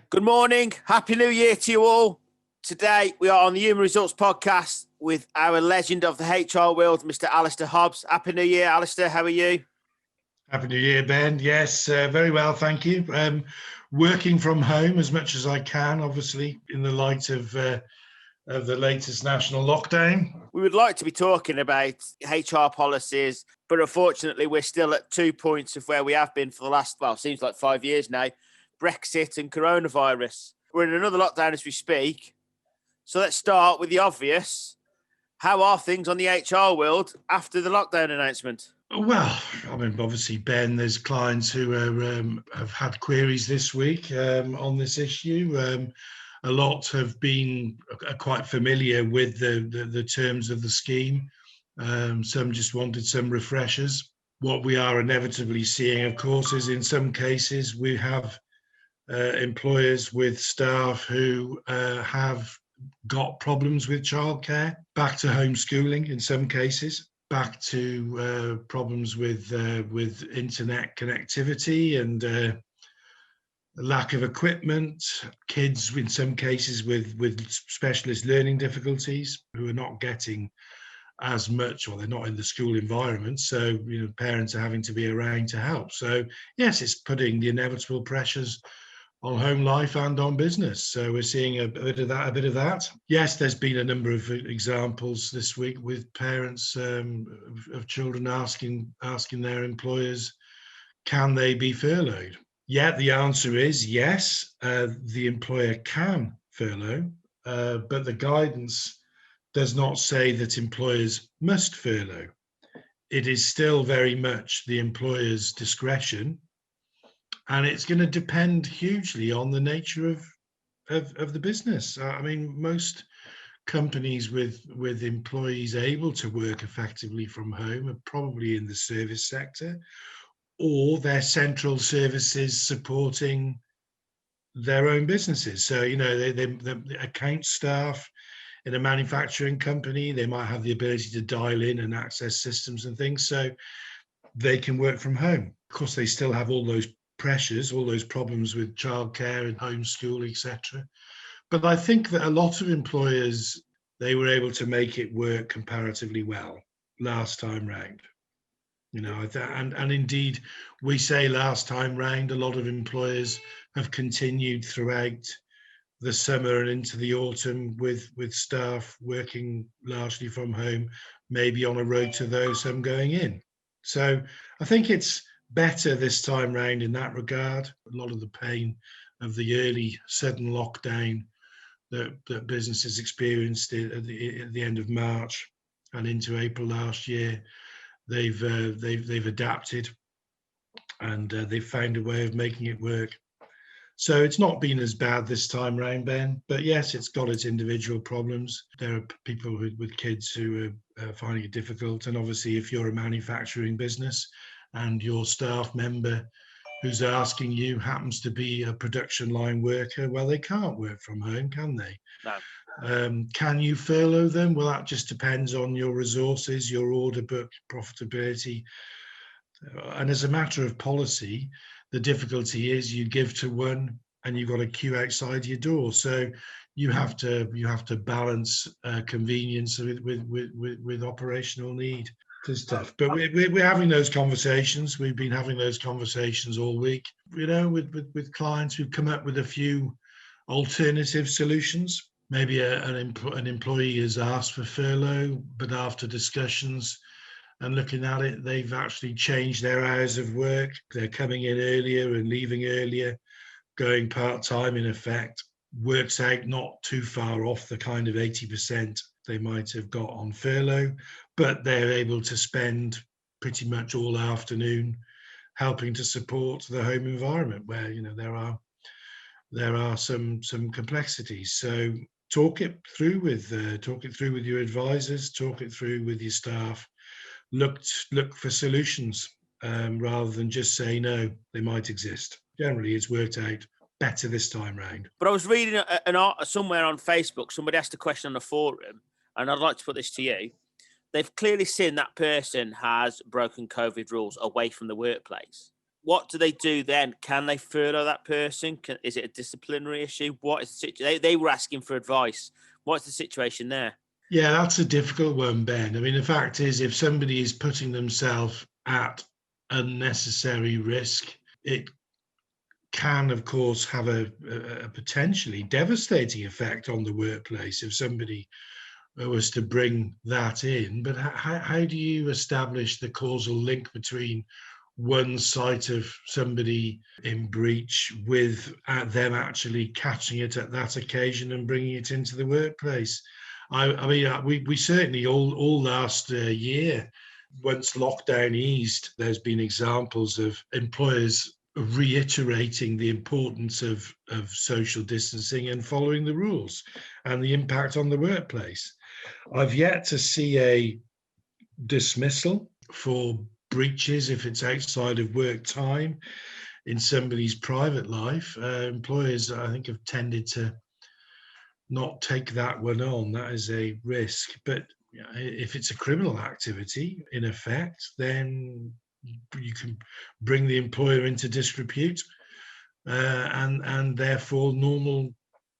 Good morning. Happy New Year to you all. Today we are on the Human Results Podcast with our legend of the HR world, Mr. Alistair Hobbs. Happy New Year, Alistair. How are you? Happy New Year, Ben. Yes, very well, thank you. Working from home as much as I can, obviously, in the light of the latest national lockdown. We would like to be talking about HR policies, but unfortunately we're still at 2 points of where we have been for the last, seems like 5 years now, Brexit and coronavirus. We're in another lockdown as we speak. So let's start with the obvious. How are things on the HR world after the lockdown announcement? Well, I mean, obviously, Ben, there's clients who have had queries this week on this issue. A lot have been quite familiar with the terms of the scheme. Some just wanted some refreshers. What we are inevitably seeing, of course, is in some cases we have employers with staff who have got problems with childcare, back to homeschooling in some cases, back to problems with internet connectivity and lack of equipment, kids in some cases with specialist learning difficulties who are not getting as much, or they're not in the school environment, so parents are having to be around to help. So yes, it's putting the inevitable pressures on home life and on business. So we're seeing a bit of that. Yes, there's been a number of examples this week with parents of children asking their employers, can they be furloughed? Yeah, the answer is yes, the employer can furlough, but the guidance does not say that employers must furlough. It is still very much the employer's discretion. And it's going to depend hugely on the nature of the business. I mean, most companies with employees able to work effectively from home are probably in the service sector, or their central services supporting their own businesses. So, the account staff in a manufacturing company, they might have the ability to dial in and access systems and things, so they can work from home. Of course, they still have all those pressures, all those problems with childcare and homeschool, etc. But I think that a lot of employers, they were able to make it work comparatively well last time round. And indeed, we say last time round, a lot of employers have continued throughout the summer and into the autumn with staff working largely from home, maybe on a road to those, some going in. So I think it's better this time round in that regard. A lot of the pain of the early sudden lockdown that businesses experienced at the end of March and into April last year, they've adapted and they've found a way of making it work. So it's not been as bad this time round, Ben, but yes, it's got its individual problems. There are people with kids who are finding it difficult, and obviously if you're a manufacturing business and your staff member who's asking you happens to be a production line worker, well, they can't work from home, can they? No. Can you furlough them? Well, that just depends on your resources, your order book, profitability. And as a matter of policy, the difficulty is you give to one and you've got a queue outside your door. So you have to balance convenience with operational need. It's tough, but we're having those conversations. We've been having those conversations all week, with clients. We've come up with a few alternative solutions. Maybe an employee has asked for furlough, but after discussions and looking at it, they've actually changed their hours of work. They're coming in earlier and leaving earlier, going part-time in effect. Works out not too far off the kind of 80% they might have got on furlough, but they're able to spend pretty much all afternoon helping to support the home environment where there are some complexities. So talk it through with your advisors, talk it through with your staff. Look for solutions rather than just say no, they might exist. Generally, it's worked out better this time round. But I was reading somewhere on Facebook, somebody asked a question on a forum, and I'd like to put this to you. They've clearly seen that person has broken COVID rules away from the workplace. what do they do then? Can they furlough that person? Is it a disciplinary issue? What is the situation? They were asking for advice. What's the situation there? Yeah, that's a difficult one, Ben. I mean, the fact is, if somebody is putting themselves at unnecessary risk, it can, of course, have a potentially devastating effect on the workplace if somebody was to bring that in. But how do you establish the causal link between one sight of somebody in breach with them actually catching it at that occasion and bringing it into the workplace? I mean, we certainly all last year, once lockdown eased, there's been examples of employers reiterating the importance of social distancing and following the rules and the impact on the workplace. I've yet to see a dismissal for breaches if it's outside of work time in somebody's private life. Employers, I think, have tended to not take that one on. That is a risk. But if it's a criminal activity, in effect, then you can bring the employer into disrepute, and therefore normal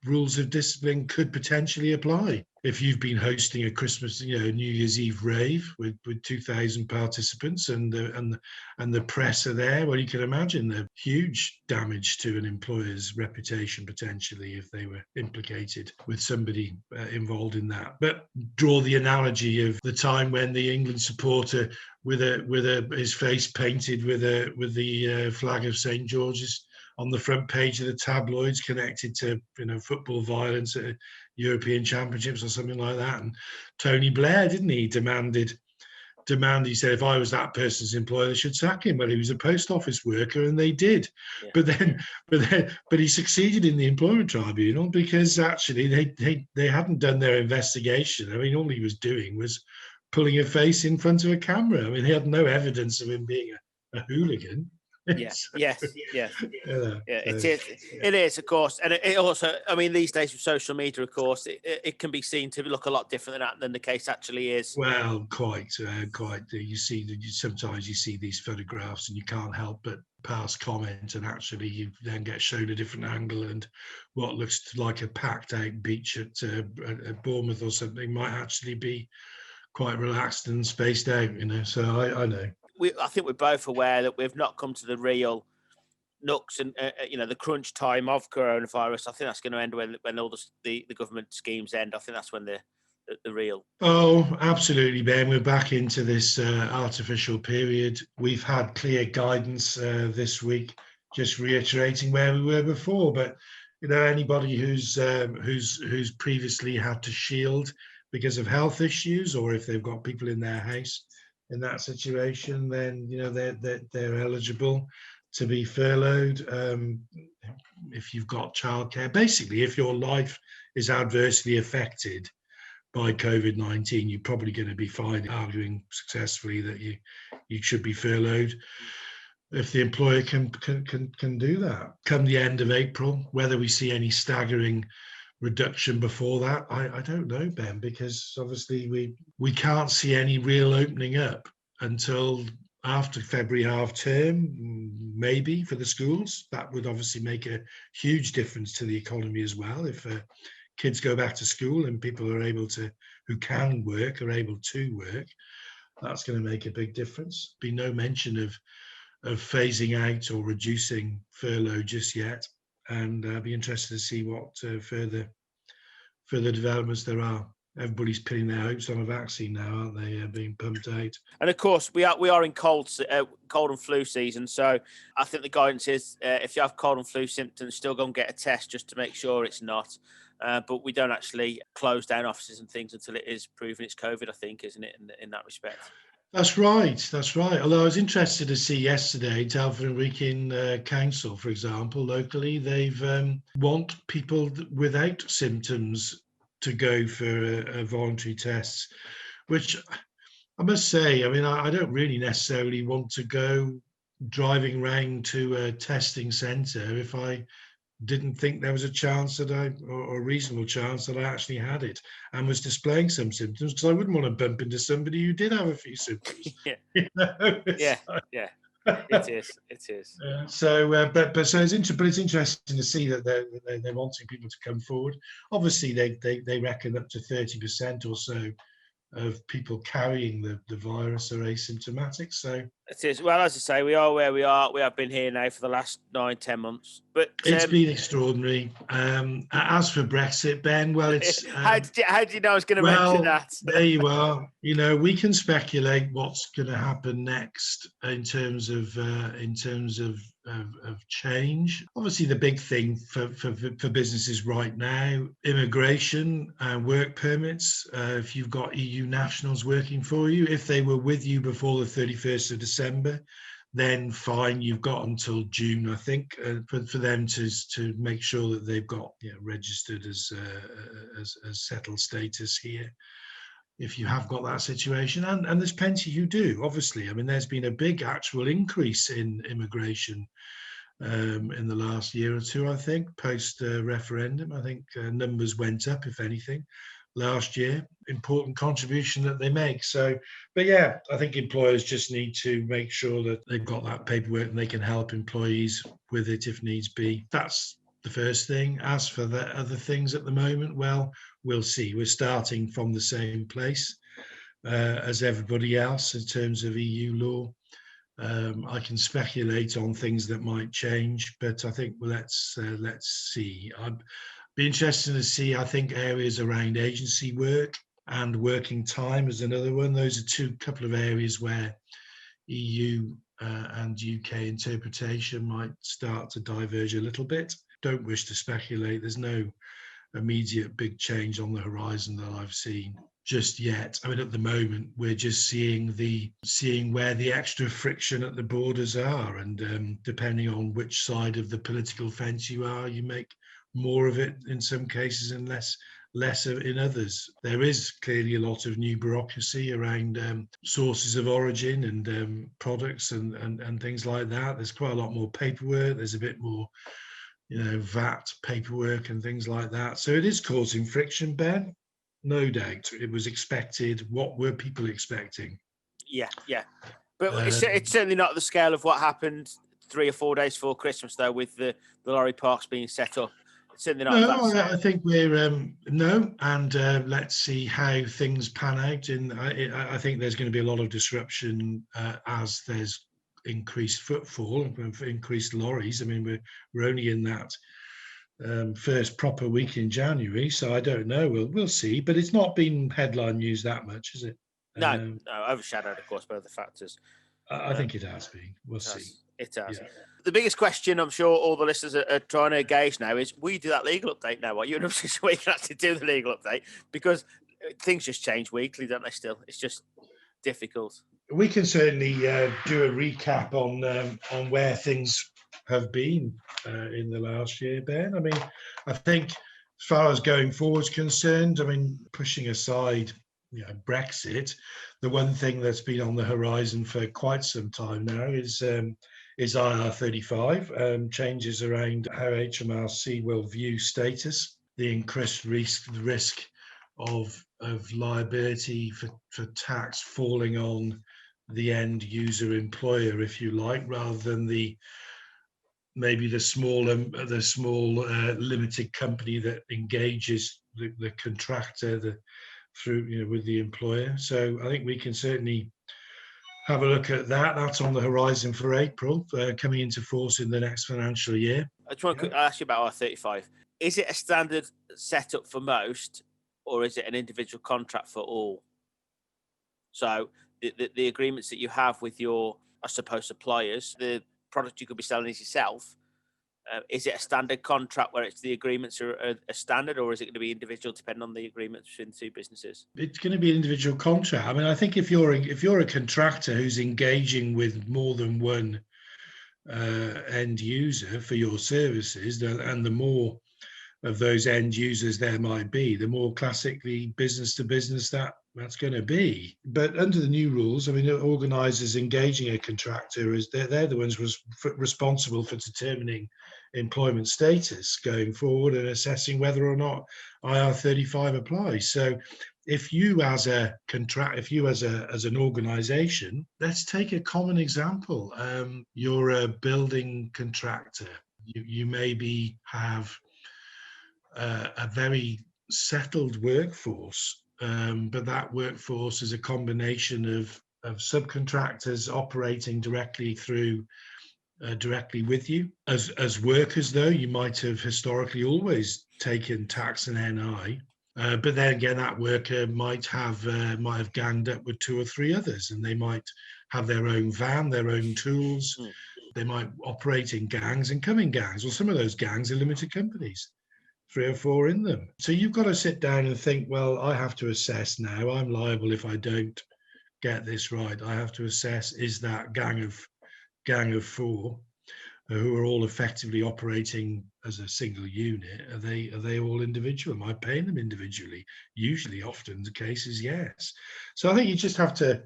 rules of discipline could potentially apply. If you've been hosting a Christmas, New Year's Eve rave with 2,000 participants and the press are there, well, you can imagine the huge damage to an employer's reputation potentially if they were implicated with somebody involved in that. But draw the analogy of the time when the England supporter with his face painted with the flag of St. George's on the front page of the tabloids, connected to football violence at European Championships or something like that. And Tony Blair, didn't he, demanded. He said, if I was that person's employer, they should sack him. Well, he was a post office worker, and they did. Yeah. But he succeeded in the employment tribunal because actually they hadn't done their investigation. I mean, all he was doing was pulling a face in front of a camera. I mean, he had no evidence of him being a hooligan. Yes. It is, of course, and it also, I mean, these days with social media, of course, it can be seen to look a lot different than the case actually is. Well, quite. You see, sometimes you see these photographs and you can't help but pass comment, and actually you then get shown a different angle, and what looks like a packed out beach at Bournemouth or something might actually be quite relaxed and spaced out. So I know. I think we're both aware that we've not come to the real nooks and the crunch time of coronavirus. I think that's going to end when all the government schemes end. I think that's when the real. Oh, absolutely, Ben. We're back into this artificial period. We've had clear guidance this week, just reiterating where we were before. But anybody who's previously had to shield because of health issues, or if they've got people in their house in that situation, then they're eligible to be furloughed. If you've got childcare, basically, if your life is adversely affected by COVID-19, you're probably going to be fine arguing successfully that you should be furloughed if the employer can do that. Come the end of April, whether we see any staggering reduction before that, I don't know, Ben, because obviously we can't see any real opening up until after February half term, maybe, for the schools. That would obviously make a huge difference to the economy as well. If kids go back to school and people are who can work, are able to work, that's going to make a big difference. Be no mention of phasing out or reducing furlough just yet. And I'd be interested to see what further developments there are. Everybody's pinning their hopes on a vaccine now, aren't they? Being pumped out. And of course, we are in cold and flu season. So I think the guidance is if you have cold and flu symptoms, still go and get a test just to make sure it's not. But we don't actually close down offices and things until it is proven it's COVID, I think, isn't it, in that respect? That's right. Although I was interested to see yesterday, Telford and Wrekin Council, for example, locally, they've want people without symptoms to go for voluntary tests, which I must say, I mean, I don't really necessarily want to go driving around to a testing centre if I didn't think there was a chance or a reasonable chance that I actually had it and was displaying some symptoms, because I wouldn't want to bump into somebody who did have a few symptoms. Yeah. It is. It is. But so it's interesting to see that they're wanting people to come forward. Obviously, they reckon up to 30% or so of people carrying the virus are asymptomatic. So It is. Well, as I say, we are where we are. We have been here now for the last 9-10 months. But it's been extraordinary. As for Brexit, Ben, well, it's how did you know I was going to mention well, that? there you are. You know, we can speculate what's going to happen next in terms of change. Obviously, the big thing for businesses right now, immigration and work permits. If you've got EU nationals working for you, if they were with you before the 31st of December, then fine, you've got until June, I think, for them to make sure that they've got registered as settled status here. If you have got that situation, and there's plenty who do, obviously. I mean, there's been a big actual increase in immigration in the last year or two, I think, post referendum. I think numbers went up, if anything, last year. Important contribution that they make. So, but yeah, I think employers just need to make sure that they've got that paperwork and they can help employees with it if needs be. That's the first thing. As for the other things at the moment, well, we'll see. We're starting from the same place as everybody else in terms of EU law. I can speculate on things that might change, but I think let's see. I'd be interested to see. I think areas around agency work and working time is another one. Those are couple of areas where EU and UK interpretation might start to diverge a little bit. Don't wish to speculate. There's no immediate big change on the horizon that I've seen just yet. I mean, at the moment, we're just seeing where the extra friction at the borders are, and depending on which side of the political fence you are, you make more of it in some cases and less in others. There is clearly a lot of new bureaucracy around sources of origin and products and things like that. There's quite a lot more paperwork. There's a bit more VAT paperwork and things like that. So it is causing friction, Ben. No doubt. It was expected. What were people expecting? Yeah. But it's certainly not the scale of what happened 3 or 4 days before Christmas, though, with the lorry parks being set up. It's certainly not. No, I think we're and let's see how things pan out. And I think there's going to be a lot of disruption as there's increased footfall, increased lorries. I mean, we're only in that first proper week in January, so I don't know. We'll see, but it's not been headline news that much, is it? No, overshadowed, of course, by other factors. I think it has been. We'll see. It has. Yeah. The biggest question I'm sure all the listeners are trying to gauge now is, will you do that legal update now? Are you in a position where you can actually do the legal update? Because things just change weekly, don't they, still? It's just difficult. We can certainly do a recap on where things have been in the last year, Ben. I mean, I think as far as going forward is concerned, I mean, pushing aside Brexit, the one thing that's been on the horizon for quite some time now is IR35, changes around how HMRC will view status, the increased risk of liability for tax falling on the end user employer, if you like, rather than maybe the small limited company that engages the contractor through with the employer. So I think we can certainly have a look at that. That's on the horizon for April, coming into force in the next financial year. I just want to ask you about IR35. Is it a standard setup for most, or is it an individual contract for all? So the agreements that you have with your, I suppose, suppliers, the product you could be selling is yourself. Is it a standard contract where it's the agreements are a standard, or is it going to be individual depending on the agreements between the two businesses? It's going to be an individual contract. I mean, I think if you're a contractor who's engaging with more than one end user for your services, and the more of those end users there might be, the more classically business to business that's going to be. But under the new rules, I mean, organisers engaging a contractor they're the ones responsible for determining employment status going forward and assessing whether or not IR35 applies. So if you as a as an organization, let's take a common example. You're a building contractor. You maybe have a very settled workforce, but that workforce is a combination of subcontractors operating directly with you. As workers, though, you might have historically always taken tax and NI, but then again, that worker might have ganged up with two or three others, and they might have their own van, their own tools. They might operate in gangs and come in gangs, or some of those gangs are limited companies, 3 or 4 in them. So you've got to sit down and think, well, I have to assess now. I'm liable if I don't get this right. I have to assess, is that gang of 4 who are all effectively operating as a single unit, are they all individual? Am I paying them individually? Usually, often the case is yes. So I think you just have to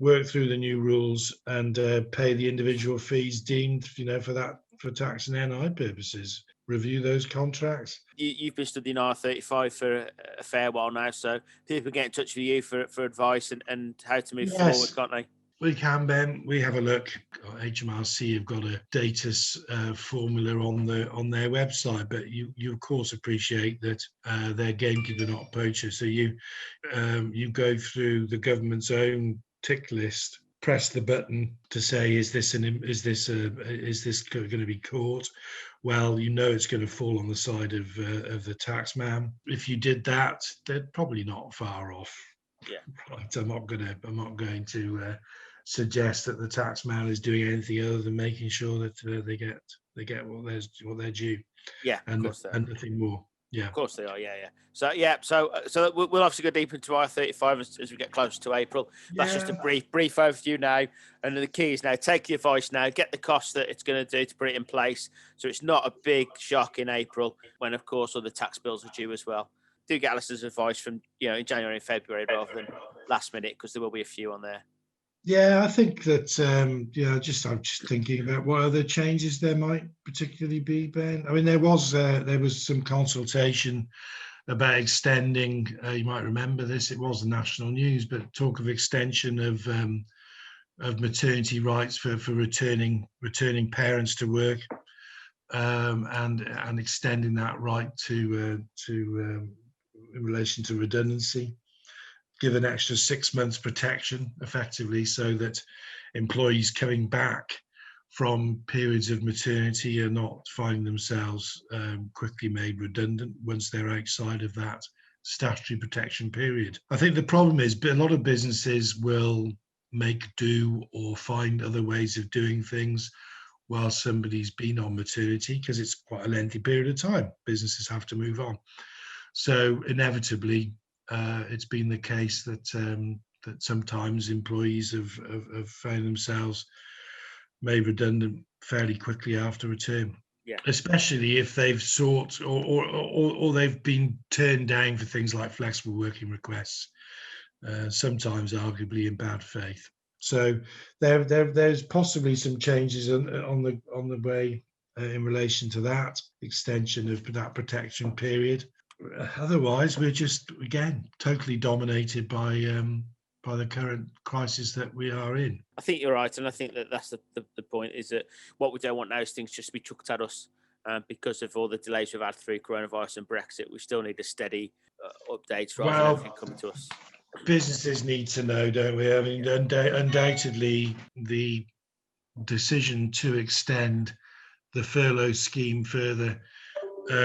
work through the new rules and pay the individual fees deemed, for tax and NI purposes. Review those contracts. You've been studying IR35 for a fair while now, so people get in touch with you for advice and how to move forward, can't they? We can, Ben. We have a look. HMRC have got a data formula on their website, but you of course appreciate that they're gamekeeper, not poacher. So you go through the government's own tick list, press the button to say, is this going to be caught? Well, it's going to fall on the side of the tax man. If you did that, they're probably not far off. Yeah. Right. I'm not going to suggest that the tax man is doing anything other than making sure that they get what they're due. Yeah, and nothing more. Yeah, of course they are. Yeah. So we'll obviously go deep into IR35 as we get closer to April. That's just a brief overview now, and the key is now take the advice now, get the costs that it's going to do to put it in place, so it's not a big shock in April when, of course, other tax bills are due as well. Do get Alistair's advice from in January and February rather than last minute, because there will be a few on there. Yeah, I think that I'm just thinking about what other changes there might particularly be, Ben. I mean, there was some consultation about extending. You might remember this; it was the national news, but talk of extension of maternity rights for returning parents to work, and extending that right to in relation to redundancy. Give an extra 6 months protection effectively, so that employees coming back from periods of maternity are not finding themselves quickly made redundant once they're outside of that statutory protection period. I think the problem is a lot of businesses will make do or find other ways of doing things while somebody's been on maternity, because it's quite a lengthy period of time. Businesses have to move on. So inevitably, it's been the case that sometimes employees have found themselves made redundant fairly quickly after return. Yeah. Especially if they've sought or they've been turned down for things like flexible working requests, sometimes arguably in bad faith. So there's possibly some changes on the way in relation to that extension of that protection period. Otherwise, we're just, again, totally dominated by the current crisis that we are in. I think you're right, and I think that's the point, is that what we don't want now is things just to be chucked at us because of all the delays we've had through coronavirus and Brexit. We still need a steady updates rather than everything coming to us. Businesses need to know, don't we? I mean, undoubtedly, the decision to extend the furlough scheme further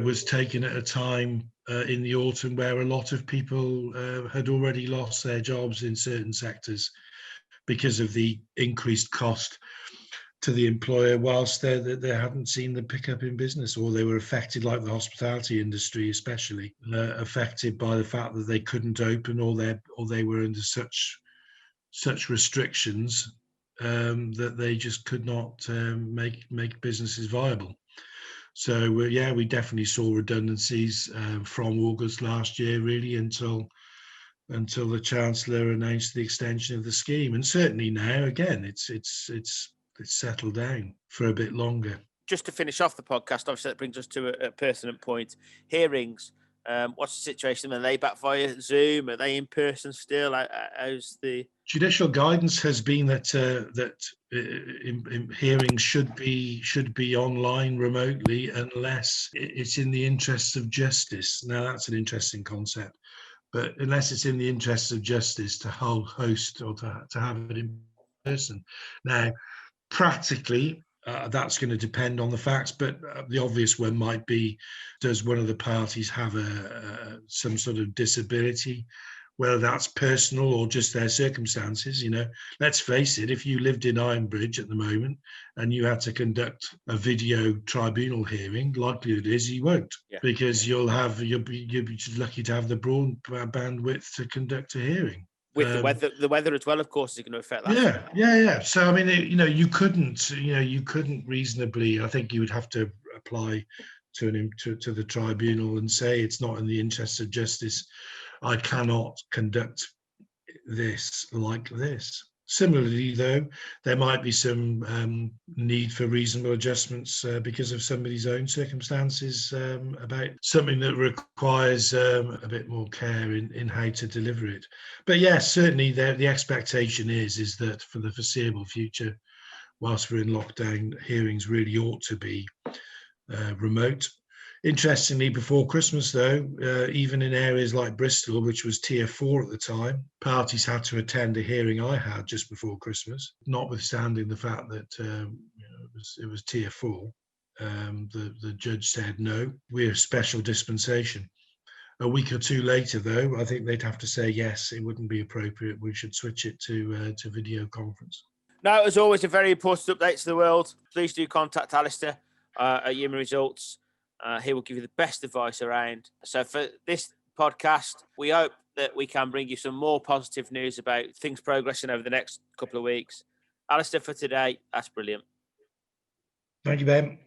was taken at a time in the autumn where a lot of people had already lost their jobs in certain sectors because of the increased cost to the employer, whilst they hadn't seen the pickup in business, or they were affected, like the hospitality industry especially, affected by the fact that they couldn't open, or they were under such restrictions that they just could not make businesses viable. So we definitely saw redundancies from August last year, really, until the Chancellor announced the extension of the scheme. And certainly now, again, it's settled down for a bit longer. Just to finish off the podcast, obviously that brings us to a pertinent point. Hearings What's the situation? Are they back via Zoom? Are they in person still? How's the Judicial guidance has been that hearings should be online remotely unless it's in the interests of justice. Now that's an interesting concept, but unless it's in the interests of justice to host or to have it in person. Now, practically, that's going to depend on the facts, but the obvious one might be: does one of the parties have some sort of disability? Whether that's personal or just their circumstances, let's face it, if you lived in Ironbridge at the moment and you had to conduct a video tribunal hearing, likelihood is you won't, because you'll be lucky to have the broadband bandwidth to conduct a hearing. With the weather as well, of course, is going to affect that. Yeah. So I mean, you couldn't reasonably. I think you would have to apply to the tribunal and say it's not in the interests of justice. I cannot conduct this like this. Similarly, though, there might be some need for reasonable adjustments because of somebody's own circumstances about something that requires a bit more care in how to deliver it. But yes, certainly the expectation is that for the foreseeable future, whilst we're in lockdown, hearings really ought to be remote. Interestingly, before Christmas, though, even in areas like Bristol, which was Tier 4 at the time, parties had to attend a hearing I had just before Christmas, notwithstanding the fact that it was Tier 4. The judge said, no, we're a special dispensation. A week or two later, though, I think they'd have to say, yes, it wouldn't be appropriate. We should switch it to video conference. Now, as always, a very important update to the world. Please do contact Alistair at Human Results. He will give you the best advice around. So for this podcast, we hope that we can bring you some more positive news about things progressing over the next couple of weeks. Alistair, for today, that's brilliant. Thank you, Ben.